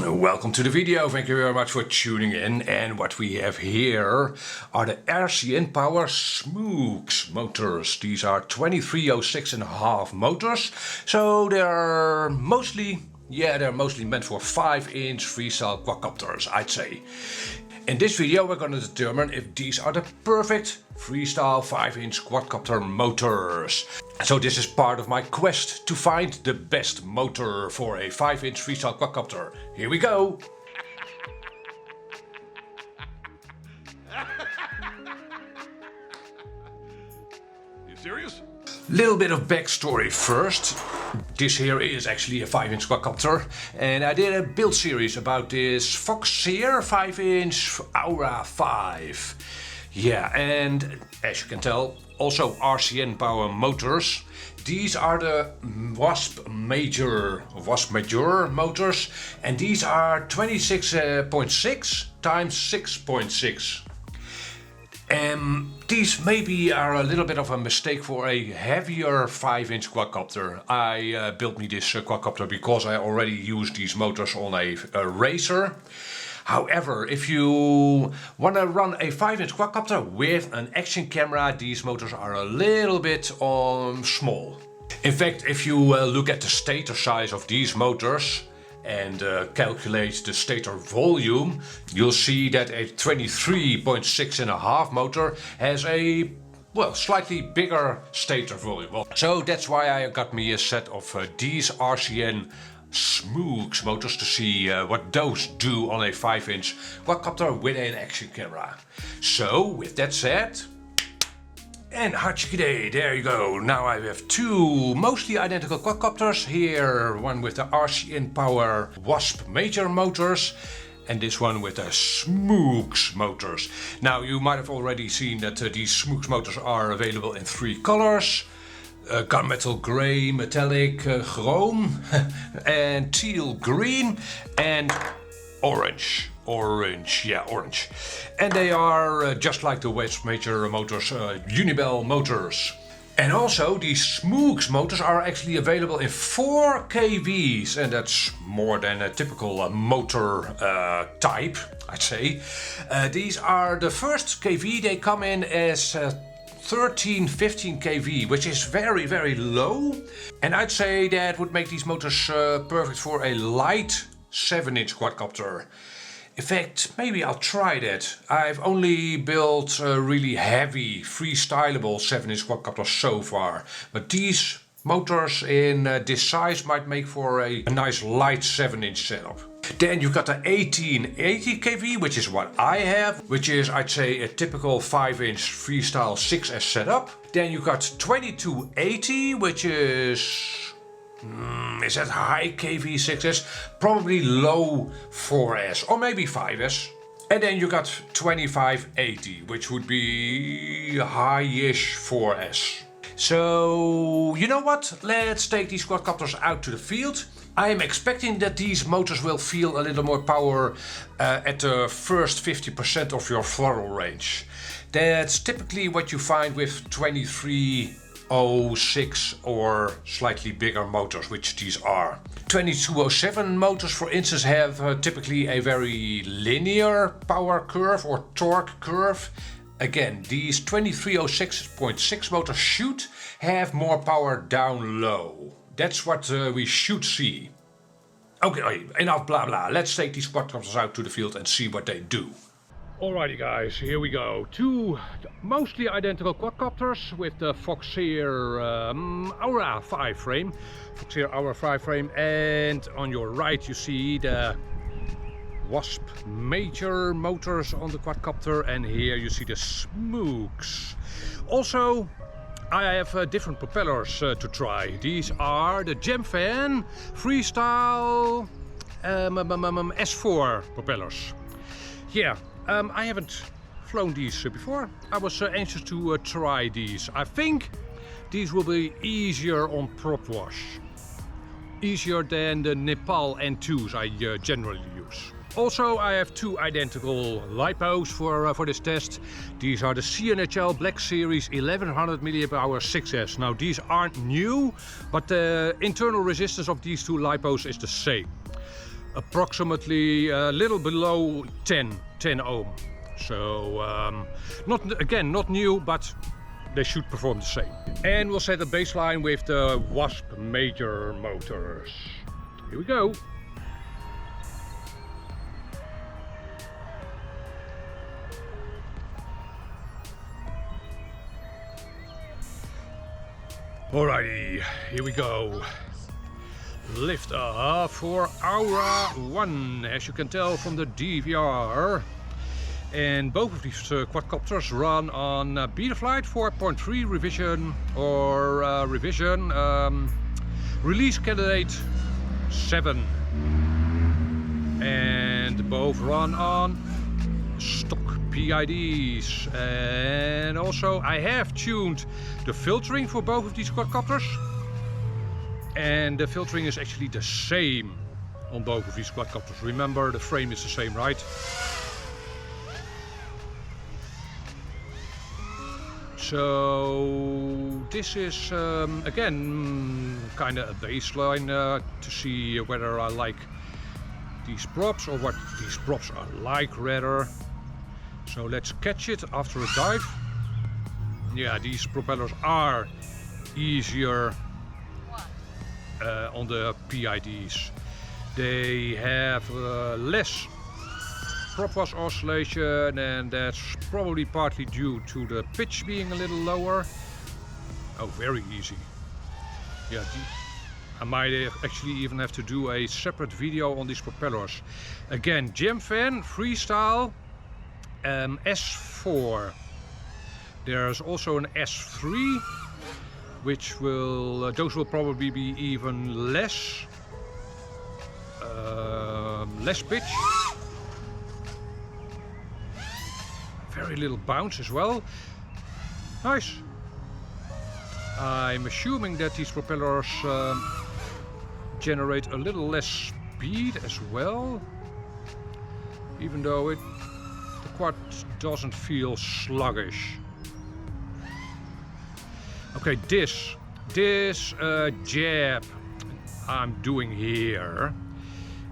Welcome to the video, thank you very much for tuning in. And what we have here are the RCinpower SMOOX motors. These are 2306.5 motors, so they're mostly meant for 5-inch freestyle quadcopters, I'd say. In this video we're going to determine if these are the perfect freestyle 5-inch quadcopter motors. So this is part of my quest to find the best motor for a 5-inch freestyle quadcopter. Here we go! You serious? Little bit of backstory first. This here is actually a 5-inch quadcopter, and I did a build series about this Foxeer 5-inch Aura 5. Yeah, and as you can tell, also RCinpower motors. These are the Wasp Major motors, and these are 26.6 times 6.6. These maybe are a little bit of a mistake for a heavier 5-inch quadcopter. I built me this quadcopter because I already used these motors on a racer. However, if you want to run a 5-inch quadcopter with an action camera, these motors are a little bit small. In fact, if you look at the stator size of these motors and calculate the stator volume, you'll see that a 23.6.5 motor has a slightly bigger stator volume. So that's why I got me a set of these RCin SMOOX motors to see what those do on a 5-inch quadcopter with an action camera. So with that said, and Hachikide, there you go. Now I have two mostly identical quadcopters. Here, one with the RCinpower Wasp Major motors, and this one with the SMOOX motors. Now you might have already seen that these SMOOX motors are available in 3 colors. Gunmetal Grey, Metallic Chrome, and Teal Green, and Orange. Orange. And they are just like the Wasp Major motors, Unibel motors. And also these SMOOX motors are actually available in 4 kVs, and that's more than a typical motor type, I'd say. These are the first kV, they come in as 13-15 kV, which is very, very low. And I'd say that would make these motors perfect for a light 7-inch quadcopter. In fact, maybe I'll try that. I've only built really heavy, freestylable 7-inch quadcopters so far. But these motors in this size might make for a nice light 7-inch setup. Then you've got the 1880 kV, which is what I have, which is, I'd say, a typical 5-inch freestyle 6S setup. Then you've got 2280, which is that high kV 6S? Probably low 4S or maybe 5S. And then you got 2580, which would be high-ish 4S. So, you know what? Let's take these quadcopters out to the field. I am expecting that these motors will feel a little more power at the first 50% of your throttle range. That's typically what you find with 2306 or slightly bigger motors, which these are. 2207 motors, for instance, have typically a very linear power curve or torque curve. Again, these 2306.6 motors should have more power down low. That's what we should see. Okay, enough blah blah. Let's take these quadcopters out to the field and see what they do. Alrighty guys, here we go. 2 mostly identical quadcopters with the Foxeer Aura 5 frame. Foxeer Aura 5 frame, and on your right you see the Wasp Major motors on the quadcopter, and here you see the SMOOX. Also, I have different propellers to try. These are the Gemfan Freestyle S4 propellers. Yeah, I haven't flown these before. I was anxious to try these. I think these will be easier on prop wash. Easier than the Nepal N2s I generally use. Also, I have 2 identical lipos for this test. These are the CNHL Black Series 1100 mAh 6S. Now these aren't new, but the internal resistance of these 2 lipos is the same. approximately a little below 10 ohm. So not new, but they should perform the same. And we'll set the baseline with the Wasp major motors. Here we go. Alrighty, here we go. Lift off for Aura 1, as you can tell from the DVR. And both of these quadcopters run on Betaflight 4.3 revision or revision release candidate 7. And both run on stock PIDs. And also I have tuned the filtering for both of these quadcopters. And the filtering is actually the same on both of these quadcopters. Remember, the frame is the same, right? So this is again kind of a baseline to see whether I like these props or what these props are like rather. So let's catch it after a dive. Yeah, these propellers are easier on the PIDs. They have less prop wash oscillation, and that's probably partly due to the pitch being a little lower. Oh, very easy. Yeah, I might actually even have to do a separate video on these propellers. Again, Gemfan, Freestyle, S4. There's also an S3, which will, those will probably be even less pitch. Very little bounce as well. Nice. I'm assuming that these propellers generate a little less speed as well, even though the quad doesn't feel sluggish. Okay, this jab I'm doing here,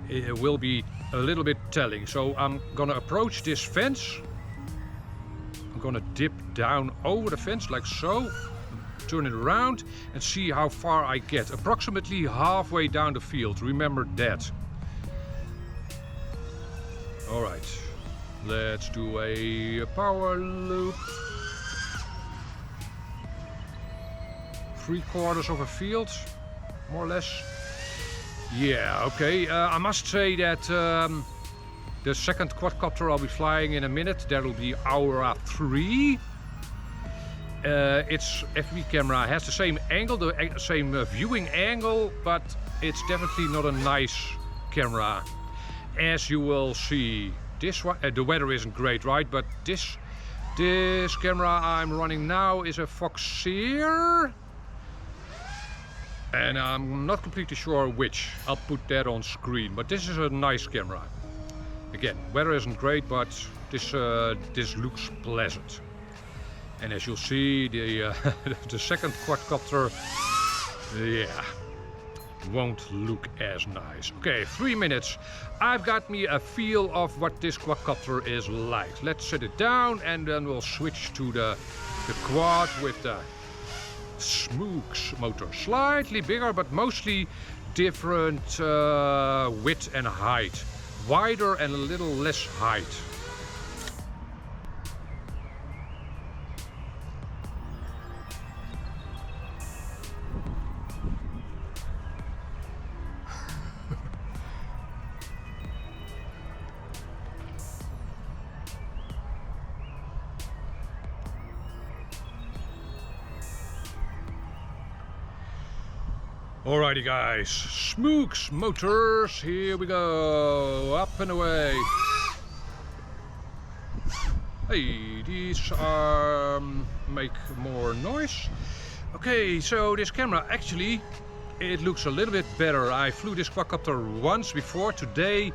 it will be a little bit telling. So I'm gonna approach this fence. I'm gonna dip down over the fence like so, turn it around and see how far I get. Approximately halfway down the field, remember that. All right, let's do a power loop. 3/4 of a field, more or less. Yeah, okay. I must say that the second quadcopter I'll be flying in a minute, that will be Aura 3. Its FPV camera has the same angle, the same viewing angle, but it's definitely not a nice camera. As you will see, this one, the weather isn't great, right? But this camera I'm running now is a Foxeer. And I'm not completely sure which. I'll put that on screen, but this is a nice camera. Again, weather isn't great, but this looks pleasant. And as you'll see, the second quadcopter, yeah, won't look as nice. Okay, 3 minutes. I've got me a feel of what this quadcopter is like. Let's set it down and then we'll switch to the quad with the SMOOX motor. Slightly bigger, but mostly different width and height. Wider and a little less height. Alrighty guys, SMOOX motors, here we go, up and away. Hey, these make more noise. Okay, so this camera actually, it looks a little bit better. I flew this quadcopter once before today,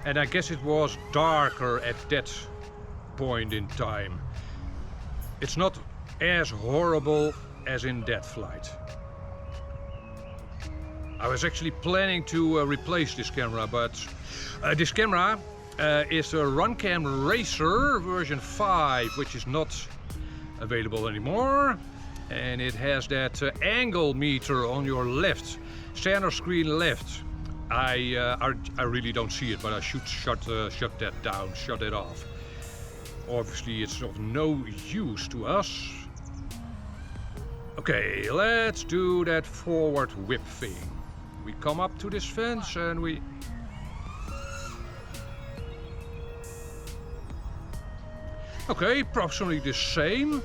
and I guess it was darker at that point in time. It's not as horrible as in that flight. I was actually planning to replace this camera, but this camera is a Runcam Racer version 5, which is not available anymore. And it has that angle meter on your left, center screen left. I really don't see it, but I should shut that down, shut it off. Obviously it's of no use to us. Okay, let's do that forward whip thing. We come up to this fence and we... Okay, approximately the same.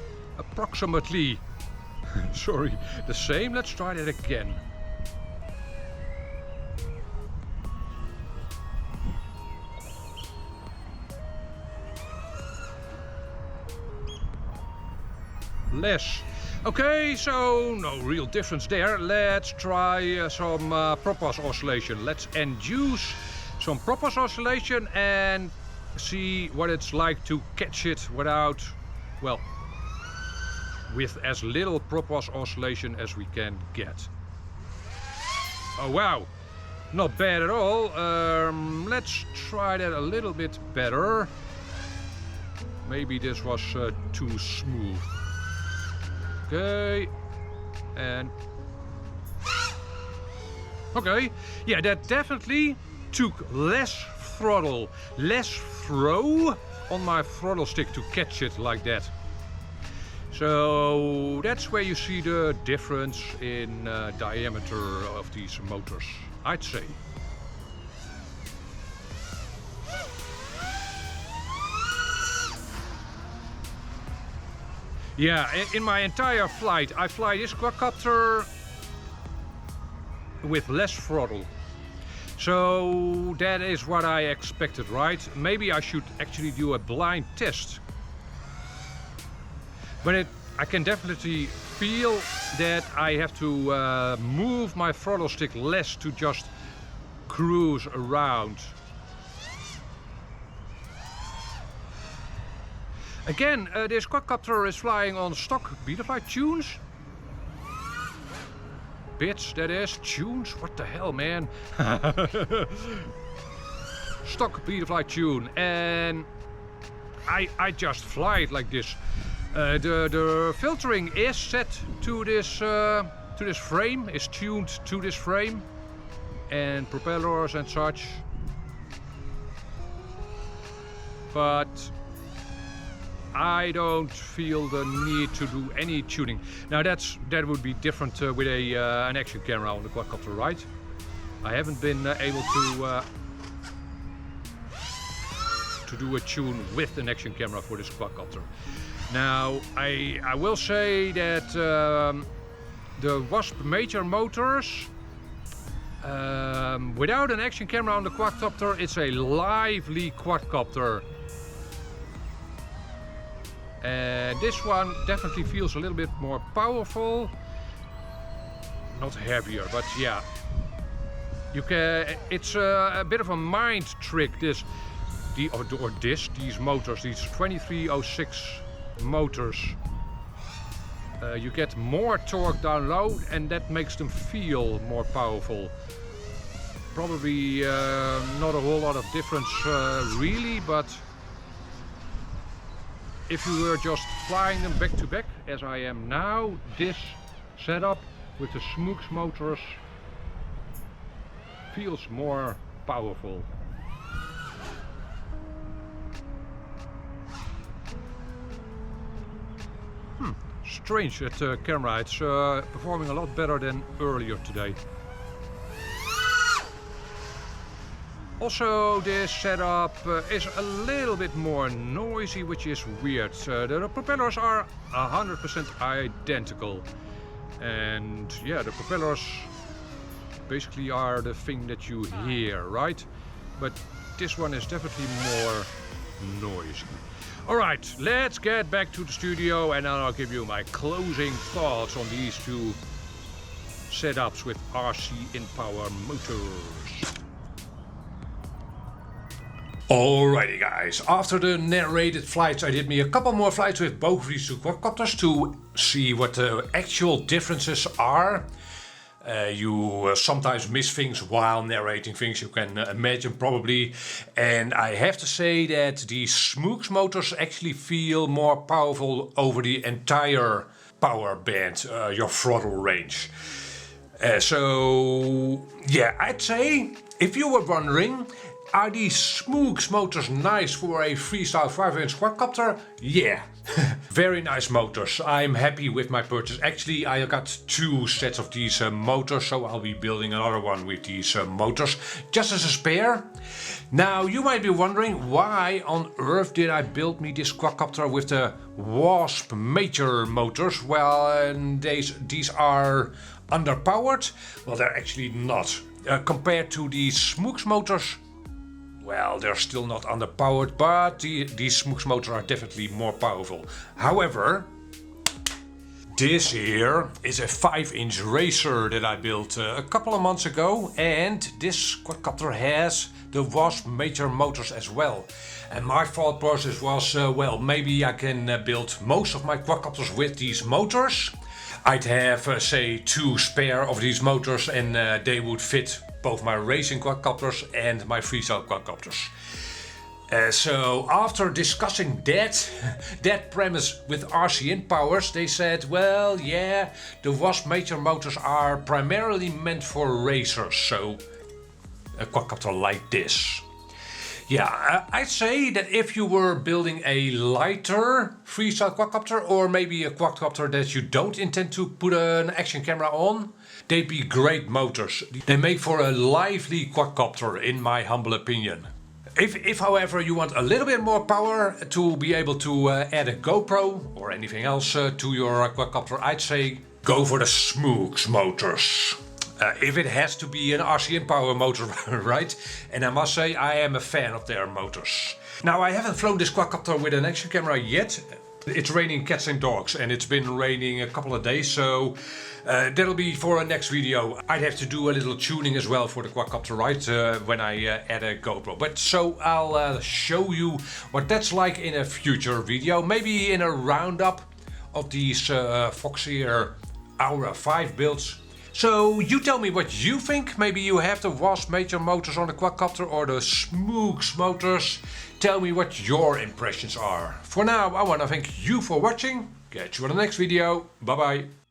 Sorry, the same. Let's try that again. Less. Okay, so no real difference there. Let's try some propulse oscillation. Let's induce some propulse oscillation and see what it's like to catch it without, well, with as little propulse oscillation as we can get. Oh wow, not bad at all. Let's try that a little bit better. Maybe this was too smooth. Okay, and okay, yeah, that definitely took less throttle, less throw on my throttle stick to catch it like that. So that's where you see the difference in diameter of these motors, I'd say. Yeah, in my entire flight, I fly this quadcopter with less throttle. So that is what I expected, right? Maybe I should actually do a blind test. But I can definitely feel that I have to move my throttle stick less to just cruise around. Again, this quadcopter is flying on stock Betaflight tunes. Bits, that is. Tunes? What the hell, man? Stock Betaflight tune. And I just fly it like this. The filtering is set to this frame, is tuned to this frame. And propellers and such. But I don't feel the need to do any tuning. Now that would be different with an action camera on the quadcopter, right? I haven't been able to do a tune with an action camera for this quadcopter. Now I will say that the Wasp major motors, without an action camera on the quadcopter, it's a lively quadcopter. And this one definitely feels a little bit more powerful, not heavier, but yeah, you can. It's a bit of a mind trick. These motors, these 2306 motors. You get more torque down low, and that makes them feel more powerful. Probably not a whole lot of difference, really, but. If you were just flying them back to back, as I am now, this setup with the SMOOX motors feels more powerful. Strange, that camera, it's performing a lot better than earlier today. Also, this setup is a little bit more noisy, which is weird. The propellers are 100% identical. And yeah, the propellers basically are the thing that you hear, right? But this one is definitely more noisy. Alright, let's get back to the studio and then I'll give you my closing thoughts on these two setups with RCinpower motors. Alrighty guys, after the narrated flights I did me a couple more flights with both of these two quadcopters to see what the actual differences are. You sometimes miss things while narrating things, you can imagine probably. And I have to say that the SMOOX motors actually feel more powerful over the entire power band, your throttle range. So yeah, I'd say, if you were wondering, are these SMOOX motors nice for a freestyle 5-inch quadcopter? Yeah, very nice motors. I'm happy with my purchase. Actually, I got 2 sets of these motors, so I'll be building another one with these motors, just as a spare. Now, you might be wondering, why on earth did I build me this quadcopter with the Wasp Major motors? Well, these are underpowered. Well, they're actually not. Compared to the SMOOX motors, well, they're still not underpowered, but these SMOOX motors are definitely more powerful. However, this here is a 5-inch racer that I built a couple of months ago, and this quadcopter has the Wasp Major motors as well. And my thought process was, well, maybe I can build most of my quadcopters with these motors. I'd have, say, 2 spare of these motors, and they would fit both my racing quadcopters and my freestyle quadcopters. So after discussing that premise with RCinpower, they said, well, yeah, the Wasp Major motors are primarily meant for racers, so a quadcopter like this. Yeah, I'd say that if you were building a lighter freestyle quadcopter, or maybe a quadcopter that you don't intend to put an action camera on, they'd be great motors. They make for a lively quadcopter, in my humble opinion. If however you want a little bit more power to be able to add a GoPro or anything else to your quadcopter, I'd say go for the SMOOX motors. If it has to be an RCinpower motor, right? And I must say, I am a fan of their motors. Now, I haven't flown this quadcopter with an action camera yet. It's raining cats and dogs, and it's been raining a couple of days, so that'll be for a next video. I'd have to do a little tuning as well for the quadcopter, right? When I add a GoPro. But so I'll show you what that's like in a future video. Maybe in a roundup of these Foxeer Aura 5 builds. So you tell me what you think. Maybe you have the Wasp Major motors on the quadcopter or the SMOOX motors. Tell me what your impressions are. For now, I want to thank you for watching. Catch you on the next video. Bye bye.